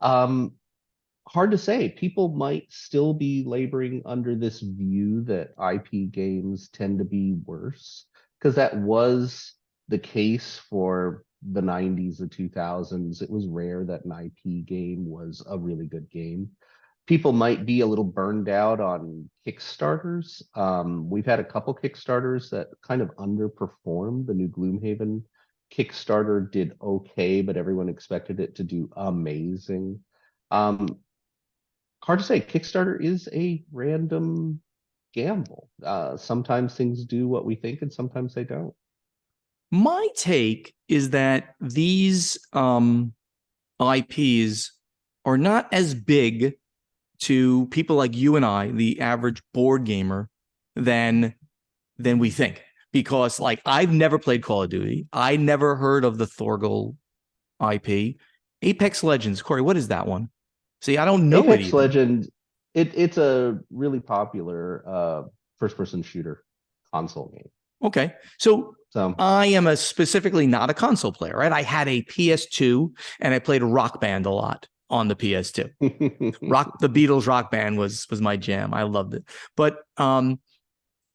Hard to say. People might still be laboring under this view that IP games tend to be worse, because that was the case for the 90s, the 2000s. It was rare that an IP game was a really good game. People might be a little burned out on Kickstarters. We've had a couple Kickstarters that kind of underperformed. The new Gloomhaven Kickstarter did okay, but everyone expected it to do amazing. Hard to say. Kickstarter is a random gamble. Sometimes things do what we think, and sometimes they don't. My take is that these IPs are not as big to people like you and I, the average board gamer, than we think. Because like I've never played Call of Duty. I never heard of the Thorgal IP. Apex Legends, Corey, what is that one? See, I don't know Apex Legends, it's a really popular first-person shooter console game. Okay. So I am specifically not a console player, right? I had a PS2 and I played Rock Band a lot on the PS2. The Beatles Rock Band was my jam. I loved it. But and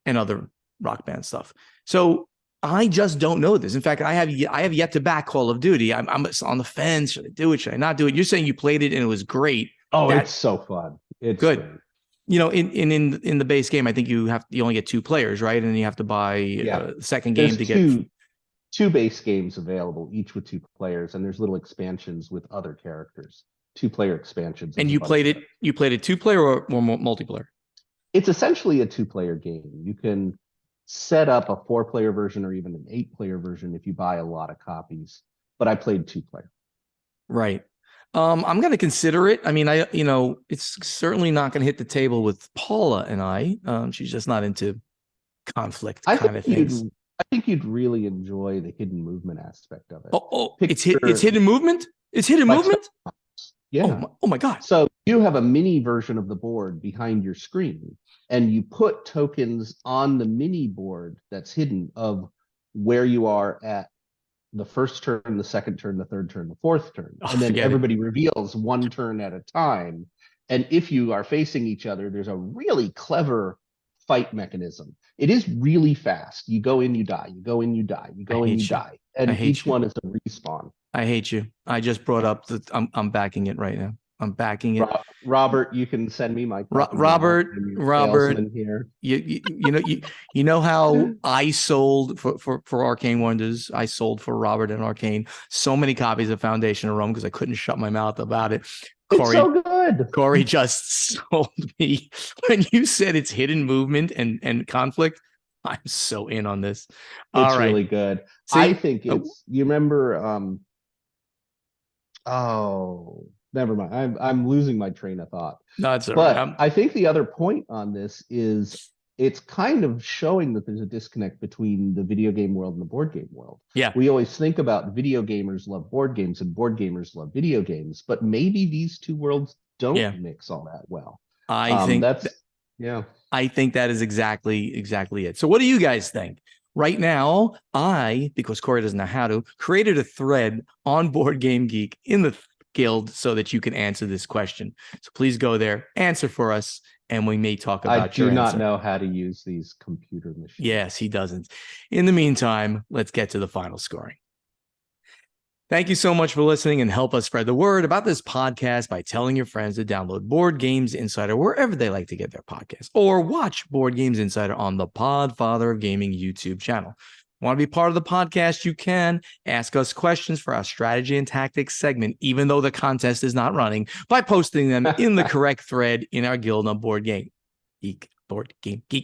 other Rock Band stuff. So I just don't know this. In fact, I have yet to back Call of Duty. I'm on the fence. Should I do it? Should I not do it? You're saying you played it and it was great. Oh, it's so fun. It's good. Great. You know, in the base game, I think you only get 2 players, right? And then you have to buy a second game to get two base games available, each with 2 players, and there's little expansions with other characters 2-player expansions. And you played it 2-player or multiplayer? It's essentially a 2-player game. You can set up a 4-player version or even an 8-player version if you buy a lot of copies. But I played 2-player. Right. I'm going to consider it. I mean, it's certainly not going to hit the table with Paula and I. She's just not into conflict kind of things. I think you'd really enjoy the hidden movement aspect of it. It's hidden movement? It's hidden movement? Yeah. Oh my God. So you have a mini version of the board behind your screen, and you put tokens on the mini board that's hidden of where you are at the first turn, the second turn, the third turn, the fourth turn. And then everybody reveals one turn at a time. And if you are facing each other, there's a really clever fight mechanism. It is really fast. You go in, you die. You go in, you die. You go in, you die. And each one is a respawn. I hate you. I just brought up that I'm backing it right now. I'm backing it. Robert, you can send me my Robert here. You know how I sold for Arcane Wonders. I sold for Robert and Arcane so many copies of Foundation of Rome because I couldn't shut my mouth about it. It's so good. Corey just sold me when you said it's hidden movement and conflict. I'm so in on this. It's really good. See, I think it's. You remember? Never mind. I'm losing my train of thought. No, it's all but right. I think the other point on this is it's kind of showing that there's a disconnect between the video game world and the board game world. Yeah. We always think about video gamers love board games and board gamers love video games, but maybe these two worlds don't mix all that well. I think that is exactly it. So what do you guys think? Right now, because Corey doesn't know how to, created a thread on Board Game Geek in the Guild so that you can answer this question. So please go there, answer for us, and we may talk about your answer. I do not know how to use these computer machines. Yes, he doesn't. In the meantime, let's get to the final scoring. Thank you so much for listening, and help us spread the word about this podcast by telling your friends to download Board Games Insider wherever they like to get their podcasts, or watch Board Games Insider on the Podfather of Gaming YouTube channel. Want to be part of the podcast? You can ask us questions for our strategy and tactics segment, even though the contest is not running, by posting them in the correct thread in our guild on Board Game Geek.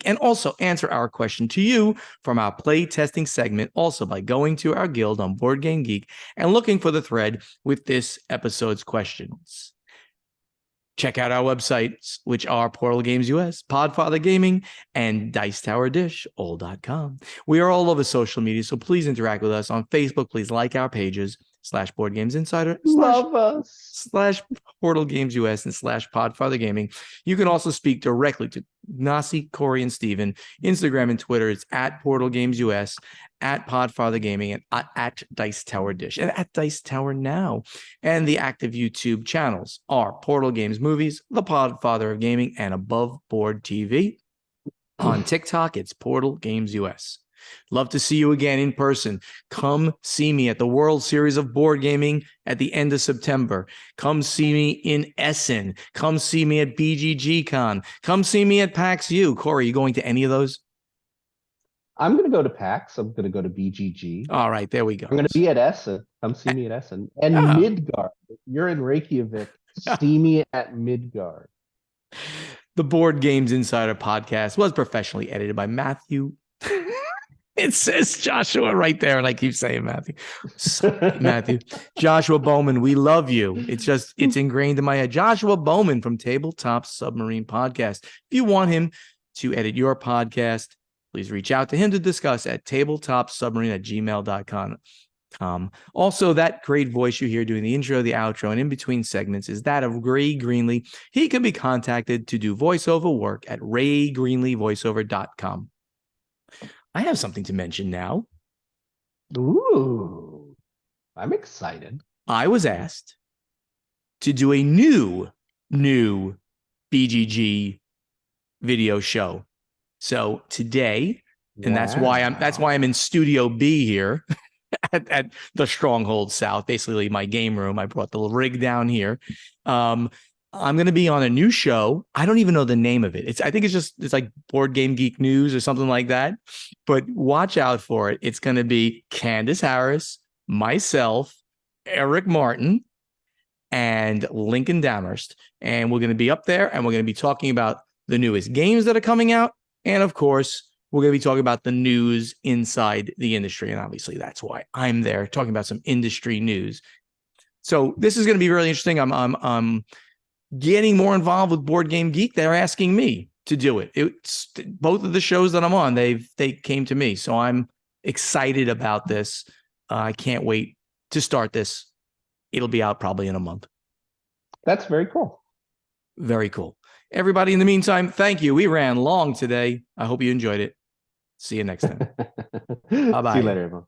And also answer our question to you from our play testing segment, also by going to our guild on Board Game Geek and looking for the thread with this episode's questions. Check out our websites, which are Portal Games US, Podfather Gaming, and Dice Tower Dish, all.com. We are all over social media, so please interact with us on Facebook. Please like our pages, /Board Games Insider, love us, /Portal Games US, and /Podfather Gaming. You can also speak directly to Nasi, Corey, and Steven. Instagram and Twitter, it's at Portal Games US, at Podfather Gaming, and at Dice Tower Dish, and at Dice Tower Now. And the active YouTube channels are Portal Games Movies, The Podfather of Gaming, and Above Board TV. On TikTok, it's Portal Games US. Love to see you again in person. Come see me at the World Series of Board Gaming at the end of September. Come see me in Essen. Come see me at BGG Con. Come see me at PAX U. Corey, you going to any of those? I'm going to go to PAX. I'm going to go to BGG. All right, there we go. I'm going to be at Essen. Come see me at Essen. And Midgard. You're in Reykjavik. See me at Midgard. The Board Games Insider podcast was professionally edited by Matthew. It says Joshua right there, and I keep saying Matthew. Sorry, Matthew. Joshua Bowman, we love you. It's ingrained in my head. Joshua Bowman from Tabletop Submarine Podcast. If you want him to edit your podcast, please reach out to him to discuss at tabletopsubmarine@gmail.com. Also, that great voice you hear doing the intro, the outro, and in between segments is that of Ray Greenlee. He can be contacted to do voiceover work at raygreenleevoiceover.com. I have something to mention now. Ooh, I'm excited. I was asked to do a new BGG video show. So today, and that's why I'm in Studio B here at the Stronghold South, basically my game room. I brought the little rig down here. I'm going to be on a new show. I don't even know the name of it. I think it's like Board Game Geek News or something like that. But watch out for it. It's going to be Candace Harris, myself, Eric Martin, and Lincoln Damhurst. And we're going to be up there and we're going to be talking about the newest games that are coming out. And of course, we're going to be talking about the news inside the industry. And obviously, that's why I'm there talking about some industry news. So this is going to be really interesting. I'm getting more involved with Board Game Geek. They're asking me to do it. It's both of the shows that I'm on. They came to me. So I'm excited about this. I can't wait to start this. It'll be out probably in a month. That's very cool. Very cool. Everybody, in the meantime, thank you. We ran long today. I hope you enjoyed it. See you next time. Bye-bye. See you later, everyone.